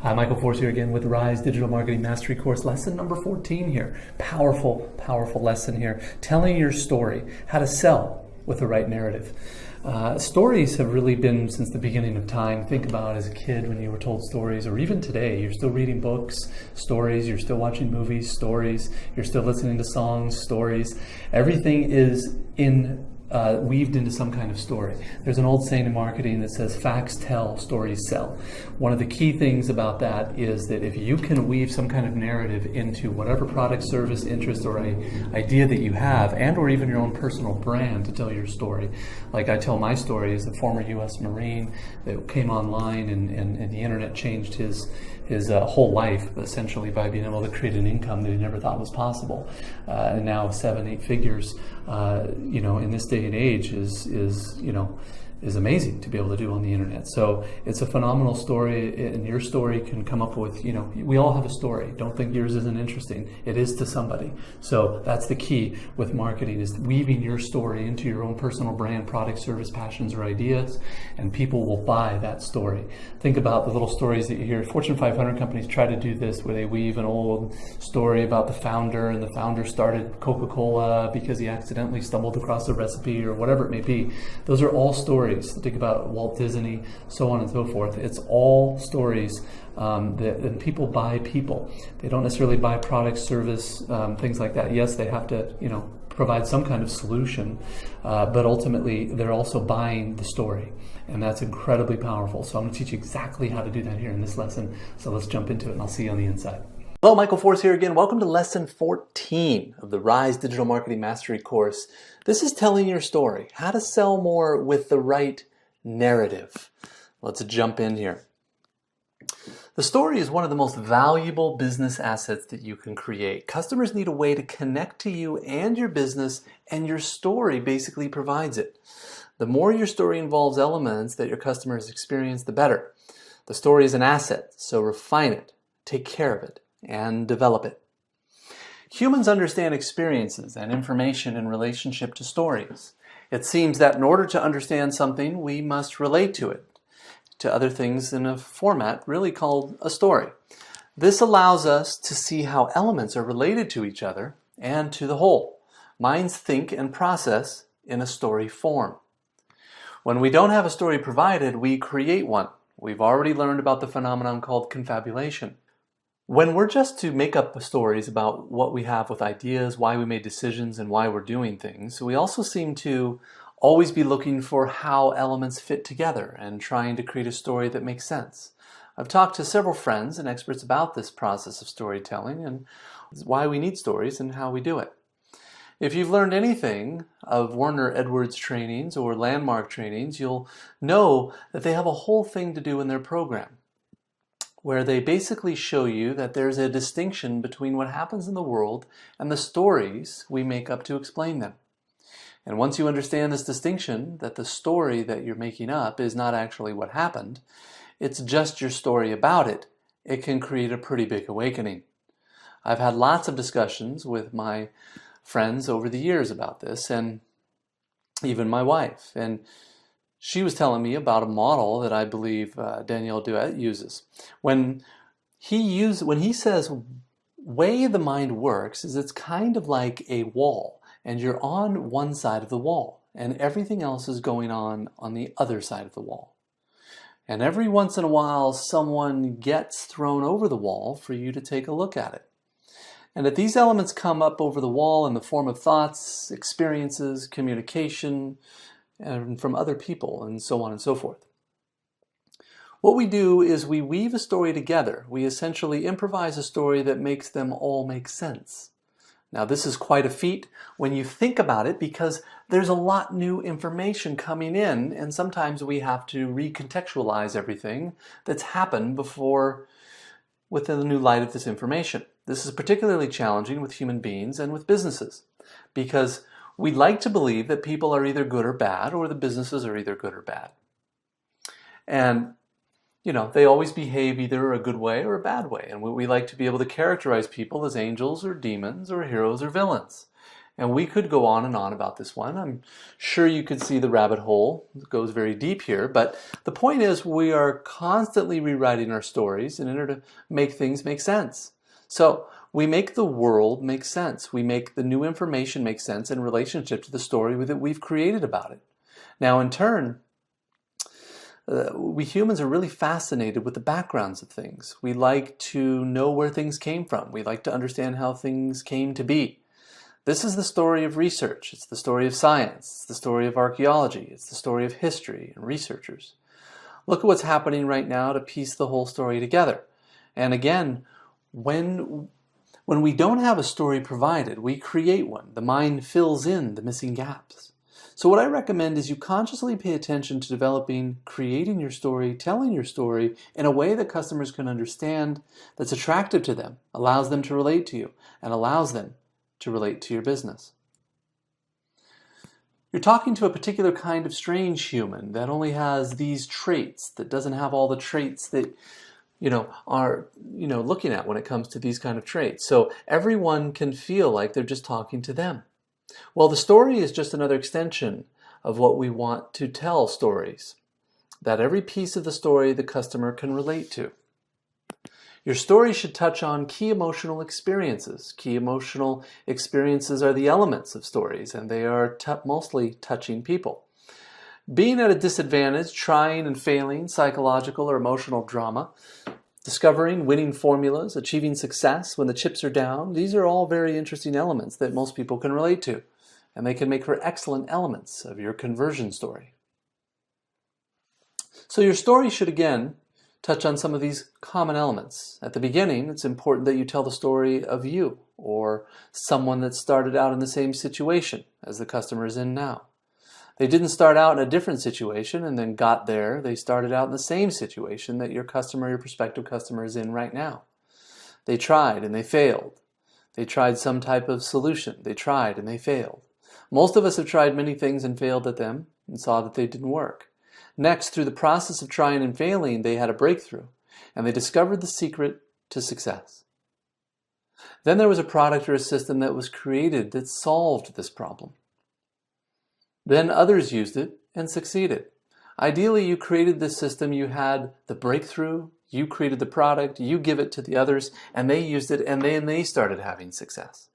Hi, Michael Force here again with Rise Digital Marketing Mastery Course, lesson number 14 here. Powerful, powerful lesson here. Telling your story, how to sell with the right narrative. Stories have really been since the beginning of time. Think about as a kid when you were told stories, or even today, you're still reading books, stories, you're still watching movies, stories, you're still listening to songs, stories. Everything is weaved into some kind of story. There's an old saying in marketing that says, facts tell, stories sell. One of the key things about that is that if you can weave some kind of narrative into whatever product, service, interest, or idea that you have, and or even your own personal brand to tell your story. Like I tell my story as a former U.S. Marine that came online and the internet changed his whole life essentially by being able to create an income that he never thought was possible. And now 7-8 figures, in this day and age is amazing to be able to do on the internet. So it's a phenomenal story, and your story can come up with, we all have a story. Don't think yours isn't interesting. It is to somebody. So that's the key with marketing, is weaving your story into your own personal brand, product, service, passions, or ideas, and people will buy that story. Think about the little stories that you hear. Fortune 500 companies try to do this, where they weave an old story about the founder, and the founder started Coca-Cola because he accidentally stumbled across a recipe or whatever it may be. Those are all stories. Think about Walt Disney, so on and so forth. It's all stories that people buy people. They don't necessarily buy product, service, things like that. Yes, they have to, provide some kind of solution, but ultimately they're also buying the story. And that's incredibly powerful. So I'm going to teach you exactly how to do that here in this lesson. So let's jump into it, and I'll see you on the inside. Hello, Michael Force here again. Welcome to lesson 14 of the Rise Digital Marketing Mastery course. This is telling your story, how to sell more with the right narrative. Let's jump in here. The story is one of the most valuable business assets that you can create. Customers need a way to connect to you and your business, and your story basically provides it. The more your story involves elements that your customers experience, the better. The story is an asset, so refine it, take care of it, and develop it. Humans understand experiences and information in relationship to stories. It seems that in order to understand something, we must relate to it, to other things in a format really called a story. This allows us to see how elements are related to each other and to the whole. Minds think and process in a story form. When we don't have a story provided, we create one. We've already learned about the phenomenon called confabulation. When we're just to make up stories about what we have with ideas, why we made decisions, and why we're doing things, we also seem to always be looking for how elements fit together and trying to create a story that makes sense. I've talked to several friends and experts about this process of storytelling and why we need stories and how we do it. If you've learned anything of Werner Edwards trainings or Landmark trainings, you'll know that they have a whole thing to do in their program, where they basically show you that there's a distinction between what happens in the world and the stories we make up to explain them. And once you understand this distinction, that the story that you're making up is not actually what happened, it's just your story about it, it can create a pretty big awakening. I've had lots of discussions with my friends over the years about this, and even my wife. And she was telling me about a model that I believe Daniel Dennett uses. When he says way the mind works is it's kind of like a wall, and you're on one side of the wall, and everything else is going on the other side of the wall. And every once in a while, someone gets thrown over the wall for you to take a look at it. And if these elements come up over the wall in the form of thoughts, experiences, communication, and from other people, and so on and so forth. What we do is we weave a story together. We essentially improvise a story that makes them all make sense. Now, this is quite a feat when you think about it, because there's a lot new information coming in, and sometimes we have to recontextualize everything that's happened before within the new light of this information. This is particularly challenging with human beings and with businesses, because we like to believe that people are either good or bad, or the businesses are either good or bad. And, they always behave either a good way or a bad way. And we like to be able to characterize people as angels or demons or heroes or villains. And we could go on and on about this one. I'm sure you could see the rabbit hole. It goes very deep here. But the point is we are constantly rewriting our stories in order to make things make sense. So we make the world make sense. We make the new information make sense in relationship to the story that we've created about it. Now, in turn, we humans are really fascinated with the backgrounds of things. We like to know where things came from. We like to understand how things came to be. This is the story of research. It's the story of science. It's the story of archaeology. It's the story of history and researchers. Look at what's happening right now to piece the whole story together. And again, when we don't have a story provided, we create one. The mind fills in the missing gaps. So what I recommend is you consciously pay attention to developing, creating your story, telling your story in a way that customers can understand, that's attractive to them, allows them to relate to you, and allows them to relate to your business. You're talking to a particular kind of strange human that only has these traits, that doesn't have all the traits that are looking at when it comes to these kind of traits. So everyone can feel like they're just talking to them. Well, the story is just another extension of what we want to tell stories, that every piece of the story the customer can relate to. Your story should touch on key emotional experiences. Key emotional experiences are the elements of stories, and they are mostly touching people. Being at a disadvantage, trying and failing, psychological or emotional drama, discovering winning formulas, achieving success when the chips are down, these are all very interesting elements that most people can relate to, and they can make for excellent elements of your conversion story. So your story should, again, touch on some of these common elements. At the beginning, it's important that you tell the story of you or someone that started out in the same situation as the customer is in now. They didn't start out in a different situation and then got there. They started out in the same situation that your customer, your prospective customer is in right now. They tried and they failed. They tried some type of solution. They tried and they failed. Most of us have tried many things and failed at them and saw that they didn't work. Next, through the process of trying and failing, they had a breakthrough, and they discovered the secret to success. Then there was a product or a system that was created that solved this problem. Then others used it and succeeded. Ideally, you created this system, you had the breakthrough, you created the product, you give it to the others, and they used it, and then they started having success.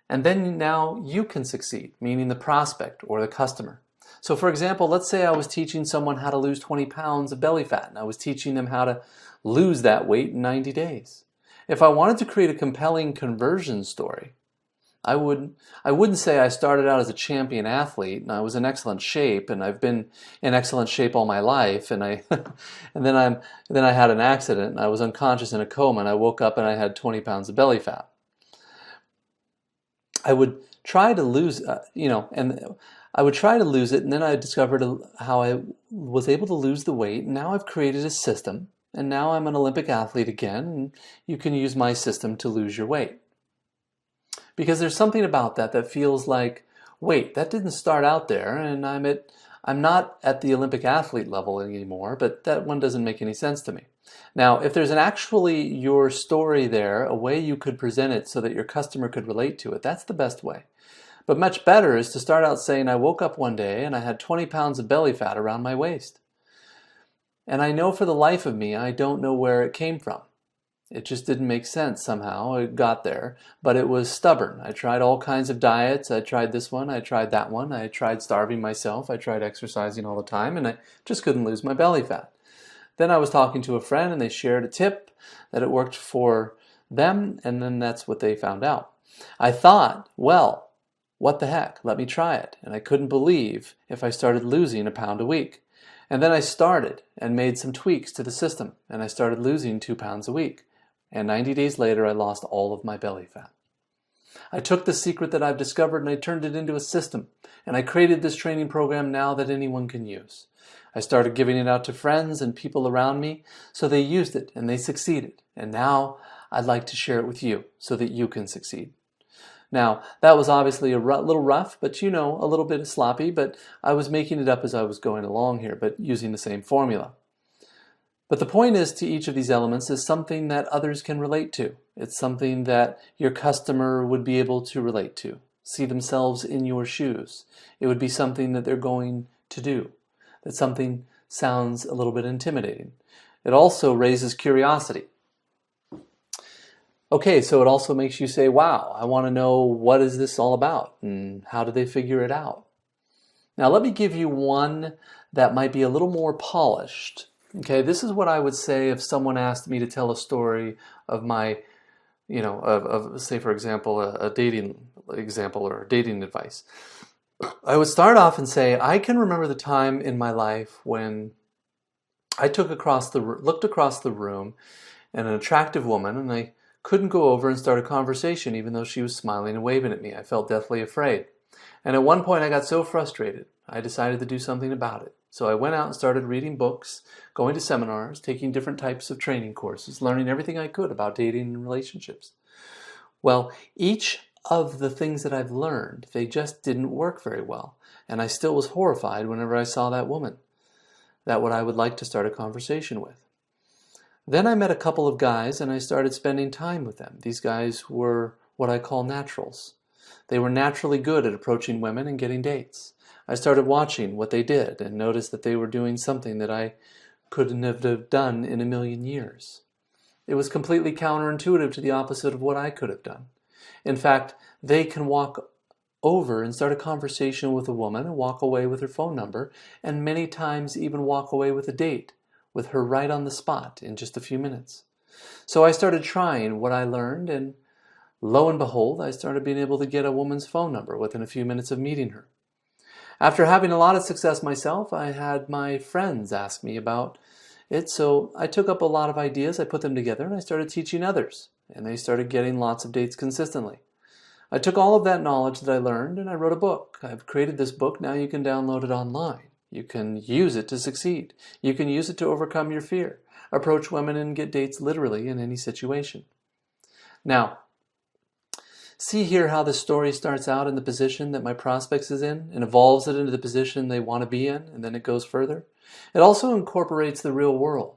And then now you can succeed, meaning the prospect or the customer. So for example, let's say I was teaching someone how to lose 20 pounds of belly fat, and I was teaching them how to lose that weight in 90 days. If I wanted to create a compelling conversion story, I wouldn't say I started out as a champion athlete and I was in excellent shape and I've been in excellent shape all my life and then I had an accident and I was unconscious in a coma and I woke up and I had 20 pounds of belly fat. I would try to lose, I would try to lose it, and then I discovered how I was able to lose the weight, and now I've created a system, and now I'm an Olympic athlete again, and you can use my system to lose your weight. Because there's something about that feels like, wait, that didn't start out there, and I'm not at the Olympic athlete level anymore, but that one doesn't make any sense to me. Now, if there's actually your story there, a way you could present it so that your customer could relate to it, that's the best way. But much better is to start out saying, I woke up one day and I had 20 pounds of belly fat around my waist. And I know for the life of me, I don't know where it came from. It just didn't make sense somehow. It got there, but it was stubborn. I tried all kinds of diets. I tried this one. I tried that one. I tried starving myself. I tried exercising all the time, and I just couldn't lose my belly fat. Then I was talking to a friend, and they shared a tip that it worked for them, and then that's what they found out. I thought, well, what the heck? Let me try it. And I couldn't believe if I started losing a pound a week. And then I started and made some tweaks to the system, and I started losing 2 pounds a week. And 90 days later, I lost all of my belly fat. I took the secret that I've discovered and I turned it into a system. And I created this training program now that anyone can use. I started giving it out to friends and people around me, so they used it and they succeeded. And now I'd like to share it with you so that you can succeed. Now, that was obviously a little rough, but a little bit sloppy, but I was making it up as I was going along here, but using the same formula. But the point is, to each of these elements is something that others can relate to. It's something that your customer would be able to relate to. see themselves in your shoes. It would be something that they're going to do, that something sounds a little bit intimidating. It also raises curiosity. Okay, so it also makes you say, wow, I want to know, what is this all about and how do they figure it out? Now let me give you one that might be a little more polished. Okay, this is what I would say if someone asked me to tell a story of my, of say for example, a dating example or dating advice. I would start off and say, I can remember the time in my life when I looked across the room at an attractive woman, and I couldn't go over and start a conversation even though she was smiling and waving at me. I felt deathly afraid. And at one point I got so frustrated, I decided to do something about it. So I went out and started reading books, going to seminars, taking different types of training courses, learning everything I could about dating and relationships. Well, each of the things that I've learned, they just didn't work very well. And I still was horrified whenever I saw that woman, that what I would like to start a conversation with. Then I met a couple of guys and I started spending time with them. These guys were what I call naturals. They were naturally good at approaching women and getting dates. I started watching what they did and noticed that they were doing something that I couldn't have done in a million years. It was completely counterintuitive to the opposite of what I could have done. In fact, they can walk over and start a conversation with a woman and walk away with her phone number, and many times even walk away with a date with her right on the spot in just a few minutes. So I started trying what I learned, and lo and behold, I started being able to get a woman's phone number within a few minutes of meeting her. After having a lot of success myself, I had my friends ask me about it, so I took up a lot of ideas, I put them together, and I started teaching others, and they started getting lots of dates consistently. I took all of that knowledge that I learned and I wrote a book. I've created this book. Now you can download it online. You can use it to succeed. You can use it to overcome your fear. Approach women and get dates literally in any situation. Now, see here how the story starts out in the position that my prospects is in and evolves it into the position they want to be in, and then it goes further. It also incorporates the real world.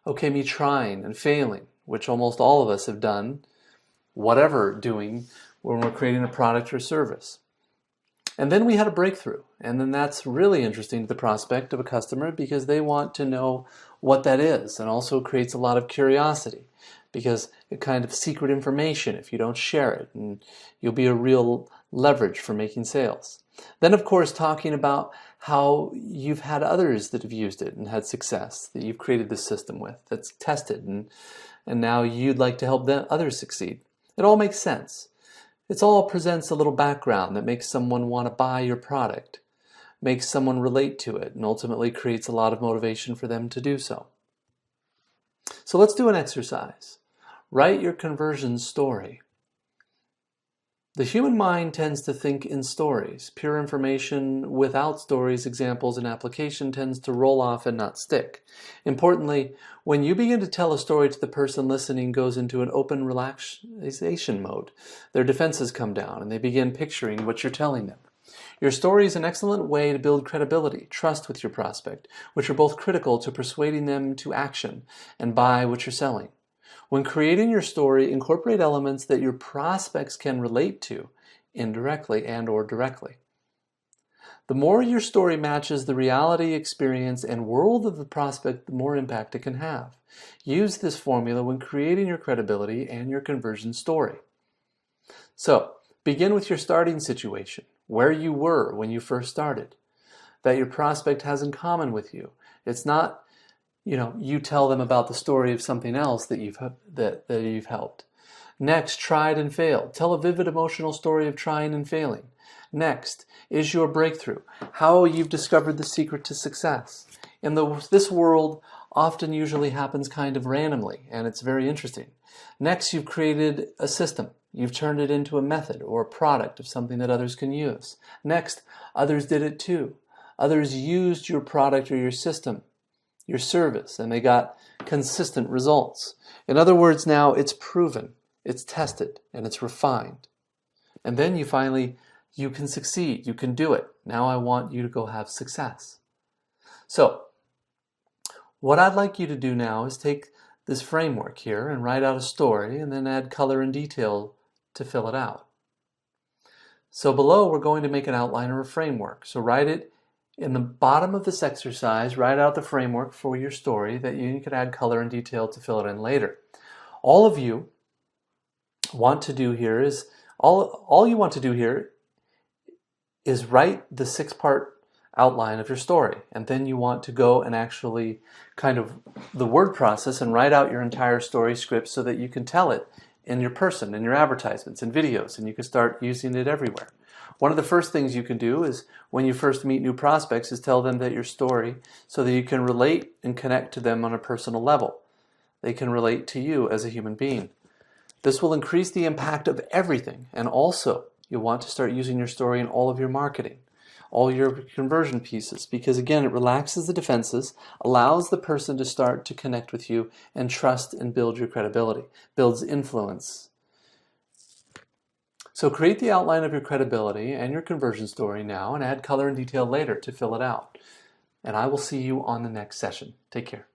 Okay, me trying and failing, which almost all of us have done, whatever doing, when we're creating a product or service. And then we had a breakthrough. And then that's really interesting to the prospect of a customer because they want to know what that is, and also creates a lot of curiosity because it's kind of secret information if you don't share it, and you'll be a real leverage for making sales. Then of course talking about how you've had others that have used it and had success, that you've created this system with, that's tested, and now you'd like to help others succeed. It all makes sense. It all presents a little background that makes someone want to buy your product, makes someone relate to it, and ultimately creates a lot of motivation for them to do so. So let's do an exercise. Write your conversion story. The human mind tends to think in stories. Pure information without stories, examples, and application tends to roll off and not stick. Importantly, when you begin to tell a story to the person listening goes into an open relaxation mode. Their defenses come down and they begin picturing what you're telling them. Your story is an excellent way to build credibility, trust with your prospect, which are both critical to persuading them to action and buy what you're selling. When creating your story, incorporate elements that your prospects can relate to indirectly and or directly. The more your story matches the reality, experience, and world of the prospect, the more impact it can have. Use this formula when creating your credibility and your conversion story. So, begin with your starting situation, where you were when you first started, that your prospect has in common with you. It's not you tell them about the story of something else that you've helped. Next, tried and failed. Tell a vivid emotional story of trying and failing. Next is your breakthrough, how you've discovered the secret to success. In this world, often usually happens kind of randomly, and it's very interesting. Next, you've created a system. You've turned it into a method or a product of something that others can use. Next, others did it too. Others used your product or your system, your service, and they got consistent results. In other words, now it's proven, it's tested, and it's refined. And then you can succeed, you can do it. Now I want you to go have success. So, what I'd like you to do now is take this framework here and write out a story and then add color and detail to fill it out. So below, we're going to make an outline or a framework. So write it in the bottom of this exercise, write out the framework for your story that you can add color and detail to fill it in later. All of you want to do here is, all you want to do here is write the 6-part outline of your story. And then you want to go and actually kind of the word process and write out your entire story script so that you can tell it in your person, in your advertisements and videos, and you can start using it everywhere. One of the first things you can do is when you first meet new prospects is tell them that your story so that you can relate and connect to them on a personal level. They can relate to you as a human being. This will increase the impact of everything, and also you'll want to start using your story in all of your marketing, all your conversion pieces, because again, it relaxes the defenses, allows the person to start to connect with you and trust and build your credibility, builds influence. So create the outline of your credibility and your conversion story now and add color and detail later to fill it out. And I will see you on the next session. Take care.